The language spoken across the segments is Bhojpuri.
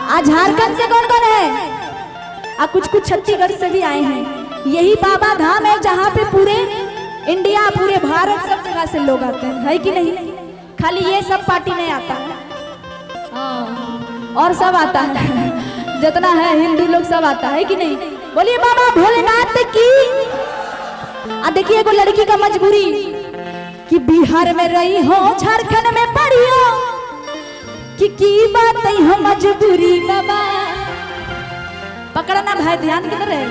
आज झारखंड से कौन कौन है? कुछ कुछ छत्तीसगढ़ से भी आए हैं। यही बाबा धाम है जहाँ पे पूरे इंडिया, पूरे भारत, सब जगह से लोग आते हैं, है कि नहीं? खाली ये सब पार्टी नहीं आता है, और सब आता है, जितना है हिंदू लोग सब आता है कि नहीं? बोलिए बाबा भोलेनाथ की। देखिए एगो लड़की का मजबूरी कि बिहार में रही हो, झारखंड में पढ़ी हो, की बात है हो मजबूरी बाबा। पकड़ना भाई, ध्यान किधर है?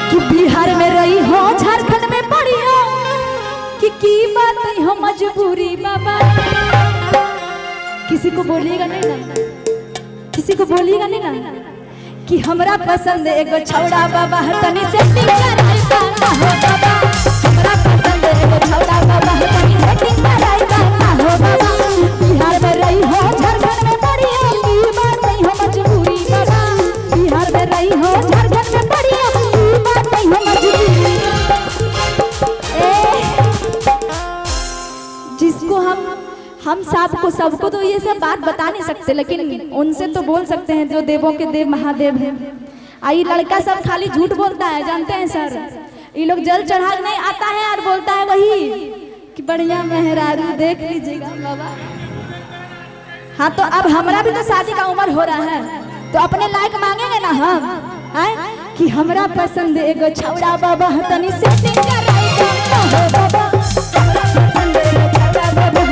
कि बिहार में रही हो, झारखंड में पढ़ी हो, की बात है हो मजबूरी बाबा। किसी को बोलिएगा नहीं ना, किसी को बोलिएगा नहीं ना कि हमरा पसंद एगो छौड़ा बाबा, तनी से कराई गाना हो बाबा। हमरा पसंद एगो छौड़ा बाबा, तनी से कराई गाना हो बाबा। बिहार में रही हो, झारखंड में पढ़ी हो, की बात नहीं हो मजबूरी बाबा। बिहार में रही हो, झारखंड में पढ़ी हो, की बात नहीं हो मजबूरी। जिसको हम सबको तो ये सब बात बता नहीं सकते, लेकिन उनसे तो बोल सकते हैं जो देवों के देव महादेव हैं। आई लड़का सब खाली झूठ बोलता है, जानते हैं सर? ये लोग जल चढ़ा नहीं आता है और बोलता है वही कि बढ़िया मेहरारू देख लीजिएगा बाबा। हाँ तो अब हमारा भी तो शादी का उम्र हो रहा है, तो अपने लायक मांगेंगे ना हम, हैं कि हमरा पसंद एगो छौड़ा बाबा, तनी से कराई गाना हो बाबा। हमरा पसंद एगो छौड़ा बाबा,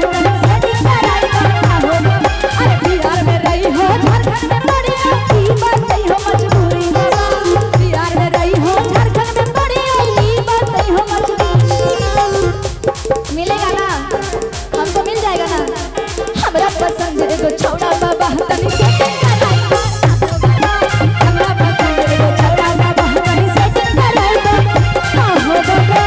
मिलेगा ना, हमको मिल जाएगा ना। हमरा पसंद एगो छौड़ा बाबा, तनी से कराई गाना हो बाबा। हमरा पसंद एगो छौड़ा बाबा, तनी से कराई गाना हो बाबा।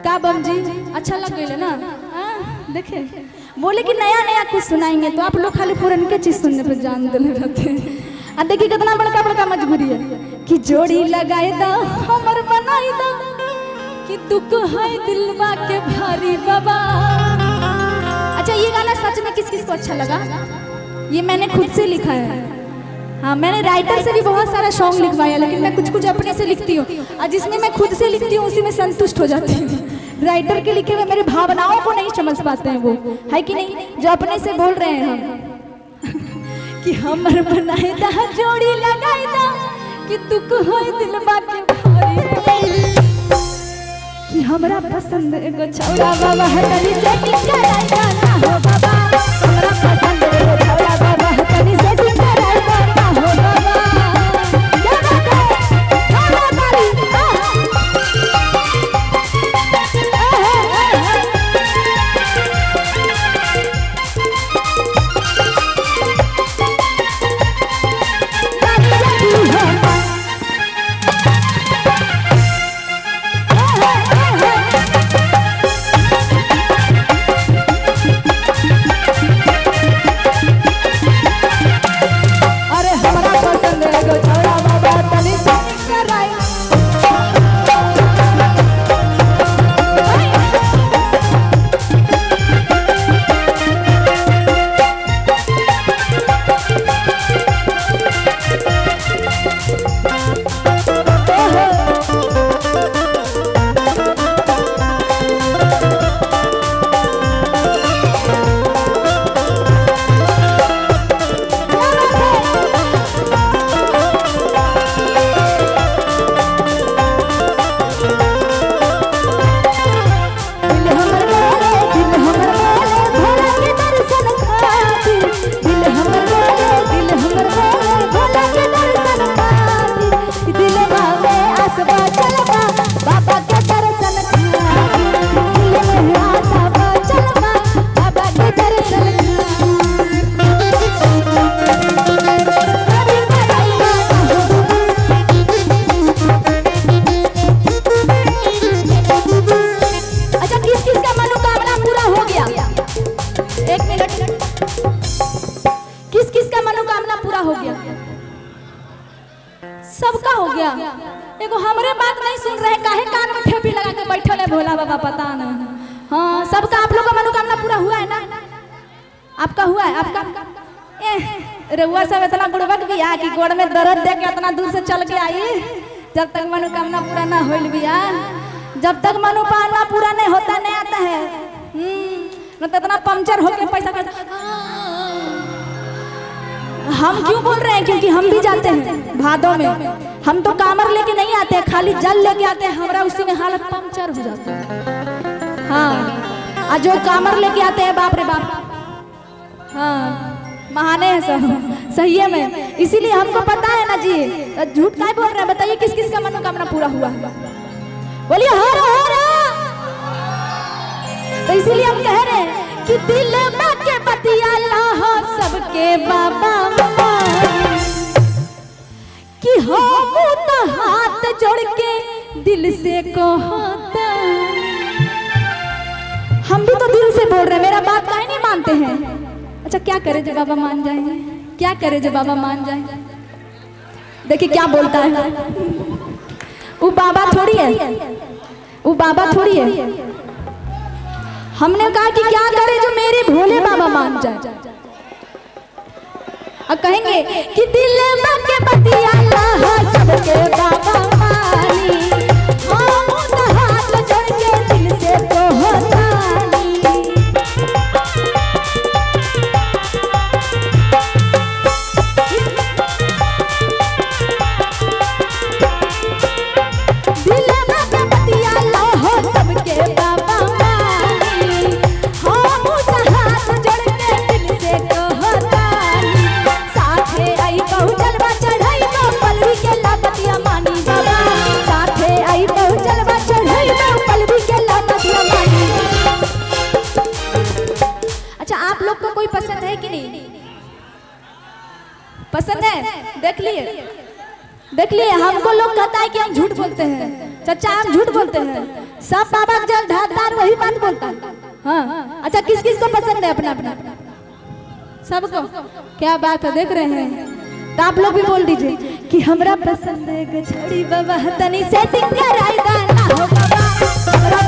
क्या बात है? अच्छा लग गया ना? देखे बोले कि नया नया कुछ सुनाएंगे, तो आप लोग खाली पुराने चीज सुनने पर जान देने रहते हैं। देखिए कितना बड़का बड़का मजबूरी है कि जोड़ी लगाए दा, हमर बनाई दा, कि दुख है दिलवा के भारी बाबा। अच्छा ये गाना सच में किस किस को अच्छा लगा? ये मैंने खुद से लिखा है। हाँ मैंने राइटर से भी बहुत सारा सॉन्ग लिखवाया, लेकिन मैं कुछ कुछ अपने से लिखती हूँ, और जिसमें मैं खुद से लिखती हूँ उसी में संतुष्ट हो जाती हूँ। राइटर के लिखे हुए मेरे भावनाओं को नहीं समझ पाते हैं वो, है कि नहीं? जो अपने से बोल रहे हैं हम कि हमर बनाए दा, जोड़ी लगाए दा, कि दुख होय दिलवा के भारी, कि हमरा पसंद एगो छौड़ा बाबा, तनी से कराई गाना हो बाबा। हमरा पसंद एगो छौड़ा बाबा, तनी से कराई गाना हो बाबा। क्या बात है? छौड़ा तारी भोला बाबा पता नहीं। हाँ सबका आप लोग का मनोकामना पूरा हुआ है ना? आपका हुआ है? आपका रउआ सब इतना बुड़बक भी आ कि गोड़ में दर्द दे के इतना दूर से चल के आई। जब तक मनोकामना पूरा ना होइल बिया, जब तक मनोकामना पूरा नहीं होता नहीं आता है। न तो इतना पंचर होके पैसा कर। हम क्यों बोल रहे हैं? क्योंकि हम भी जाते हैं भादों में। हम तो कामर लेके नहीं आते हैं, खाली जल लेके आते हैं। हमारा उसी में हालत पंचर हो जाता है। हाँ और जो कामर लेके आते हैं बाप रे बाप, हाँ महाने हैं सब सही है में। इसीलिए हमको पता है ना जी, झूठ काहे बोल रहे हैं? बताइए किस किस का मनोकामना पूरा हुआ? बोलिए हर हर। तो इसीलिए हम कह रहे हैं कि दिल में के बतिया हो सबके बाबा कि हो तो हाथ जोड़ के दिल से कहता। हम भी तो दिल से बोल रहे हैं, मेरा बात काहे नहीं मानते हैं? अच्छा क्या करे जब बाबा मान जाएंगे? क्या करे जब बाबा मान जाएंगे? देखिए क्या बोलता है। वो बाबा थोड़ी है, वो बाबा थोड़ी है। हमने कहा कि क्या करे जो मेरे भोले बाबा मान जाए। और कहेंगे कि दिल में के बतिया सबके बाबा मानी, हम तो हाथ जोड़ के दिल से कहता। पसंद है कि नहीं? पसंद है? देख लिए, देख लिए। हमको लोग कहता है कि हम झूठ बोलते हैं। चाचा हम झूठ बोलते हैं। सब बाबा जब धारदार वही बात बोलता है। हाँ अच्छा किस किस को पसंद है? अपना अपना सबको। क्या बात है, देख रहे हैं? तो आप लोग भी बोल दीजिए कि हमरा पसंद है गछड़ी बाबा तनी सेटिंग कराई दाना हो बाबा।